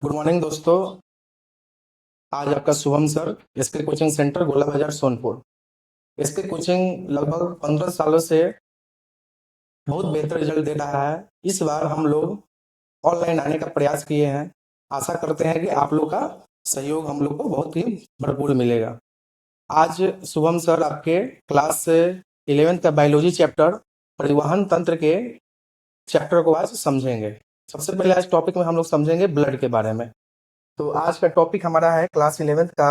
Good morning दोस्तों। आज आपका Shubham sir SK coaching centre Gola Bazar Sonpur. SK coaching लगभग 15 सालों से बहुत बेहतर रिजल्ट दे रहा है। इस बार हम लोग ऑनलाइन आने का प्रयास किए हैं। आशा करते हैं कि आप लोग का सहयोग हम लोग को बहुत ही भरपूर मिलेगा। आज शुभम सर आपके क्लास 11th का बायोलॉजी चैप्टर परिवहन तंत्र के चैप्टर को आज समझेंगे। सबसे पहले आज टॉपिक में हम लोग समझेंगे ब्लड के बारे में। तो आज का टॉपिक हमारा है क्लास 11th का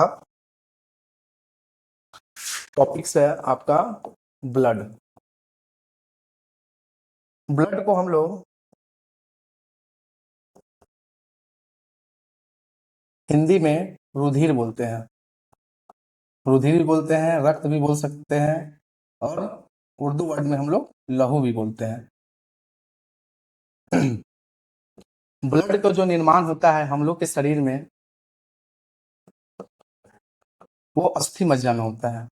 टॉपिक्स है आपका ब्लड। ब्लड को हम लोग हिंदी में रुधिर बोलते हैं। रुधिर भी बोलते हैं, रक्त भी बोल सकते हैं, और उर्दू वर्ड में हम लोग लहू भी बोलते हैं। ब्लड का जो निर्माण होता है हम लोग के शरीर में, वो अस्थि मज्जा में होता है।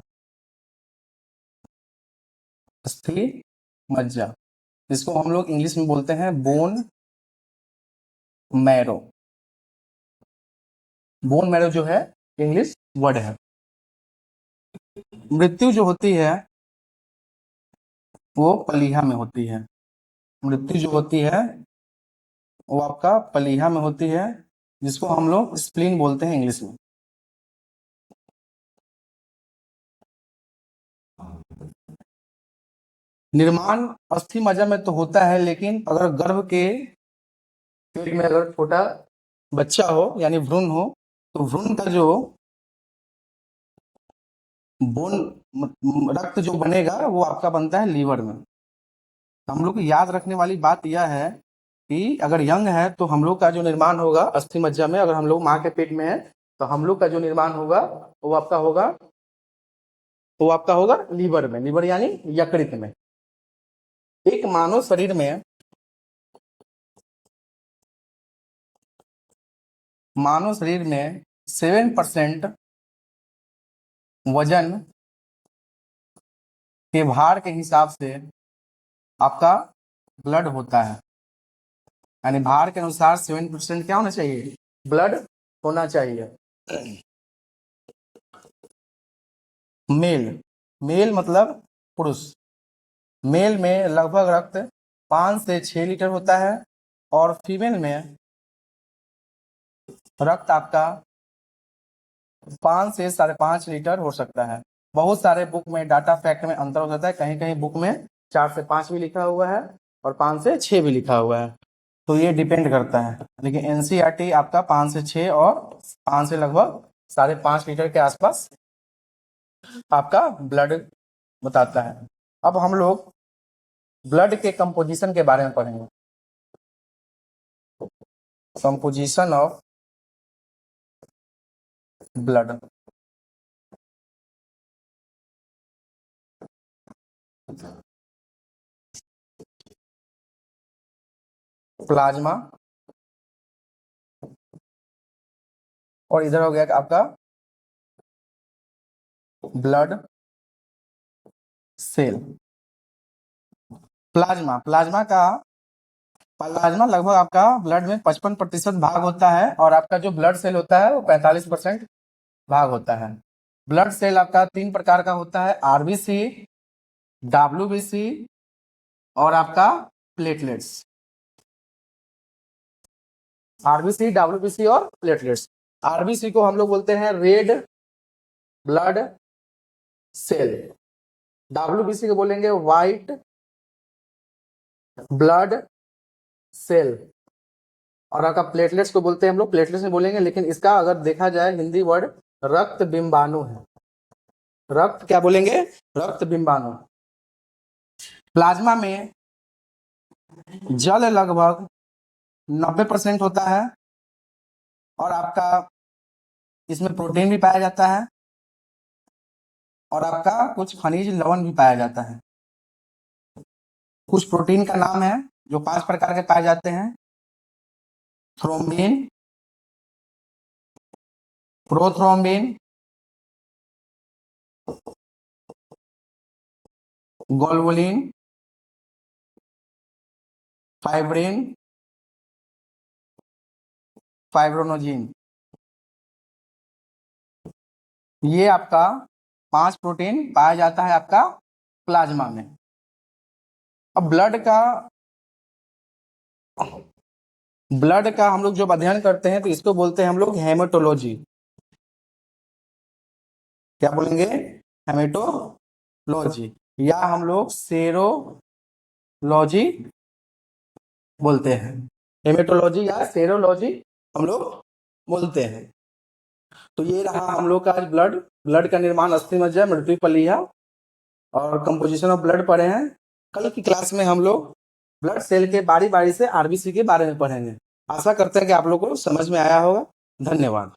अस्थि मज्जा, जिसको हम लोग इंग्लिश में बोलते हैं बोन मैरो। बोन मैरो जो है इंग्लिश वर्ड है। मृत्यु जो होती है वो पलीहा में होती है। मृत्यु जो होती है वो आपका पलीहा में होती है, जिसको हम लोग स्प्लीन बोलते हैं इंग्लिश में। निर्माण अस्थि मज्जा में तो होता है, लेकिन अगर गर्भ के पेट में अगर छोटा बच्चा हो यानी भ्रूण हो, तो भ्रूण का जो बोन रक्त जो बनेगा वो आपका बनता है लीवर में। हम लोग को याद रखने वाली बात यह है कि अगर यंग है तो हम लोग का जो निर्माण होगा अस्थि मज्जा में, अगर हम लोग माँ के पेट में है तो हम लोग का जो निर्माण होगा वो आपका होगा लीवर में। लीवर यानी यकृत में। एक मानव शरीर में 7% वजन के भार के हिसाब से आपका ब्लड होता है। यानी भार के अनुसार 7% क्या होना चाहिए? ब्लड होना चाहिए। मेल, मेल मतलब पुरुष। मेल में लगभग रक्त 5 से 6 लीटर होता है, और फीमेल में रक्त आपका 5 से 5.5 लीटर हो सकता है। बहुत सारे बुक में डाटा फैक्ट में अंतर हो जाता है। कहीं कहीं बुक में 4 से 5 भी लिखा हुआ है और 5 से 6 भी लिखा हुआ है, तो ये डिपेंड करता है। लेकिन एनसीईआरटी आपका 5 से 6 और 5 से लगभग 5.5 लीटर के आसपास आपका ब्लड बताता है। अब हम लोग ब्लड के कंपोजिशन के बारे में पढ़ेंगे। Composition of blood. प्लाज्मा, और इधर हो गया आपका ब्लड सेल। प्लाज्मा प्लाज्मा लगभग आपका ब्लड में 55% भाग होता है, और आपका जो ब्लड सेल होता है वो 45% भाग होता है। ब्लड सेल आपका 3 प्रकार का होता है, आरबीसी, डब्ल्यूबीसी और आपका प्लेटलेट्स। आरबीसी, डब्ल्यूबीसी और प्लेटलेट्स। आरबीसी को हम लोग बोलते हैं रेड ब्लड सेल, डब्ल्यूबीसी को बोलेंगे व्हाइट ब्लड सेल, और आपका प्लेटलेट्स को बोलते हैं हम लोग, प्लेटलेट्स में बोलेंगे, लेकिन इसका अगर देखा जाए हिंदी वर्ड रक्त बिंबाणु है। रक्त क्या बोलेंगे? रक्त बिंबाणु। प्लाज्मा में जल लगभग 90% होता है, और आपका इसमें प्रोटीन भी पाया जाता है, और आपका कुछ खनिज लवण भी पाया जाता है। कुछ प्रोटीन का नाम है जो 5 प्रकार के पाए जाते हैं: thrombin, prothrombin, globulin, fibrin fibrinogen. ये आपका 5 प्रोटीन पाया जाता है आपका प्लाज्मा में। अब ब्लड का हम लोग जब अध्ययन करते हैं तो इसको बोलते हैं हम लोग हेमेटोलॉजी। क्या बोलेंगे? हेमेटोलॉजी, या हम लोग सेरोलॉजी बोलते हैं। हेमेटोलॉजी या सेरोलॉजी हम लोग बोलते हैं। तो ये रहा हम लोग का आज ब्लड का निर्माण, अस्थिमज्जा, मृत्यु पलिया और कंपोजिशन ऑफ ब्लड पढ़े हैं। कल की क्लास में हम लोग ब्लड सेल के बारी बारी से आरबीसी के बारे में पढ़ेंगे। आशा करते हैं कि आप लोग को समझ में आया होगा। धन्यवाद।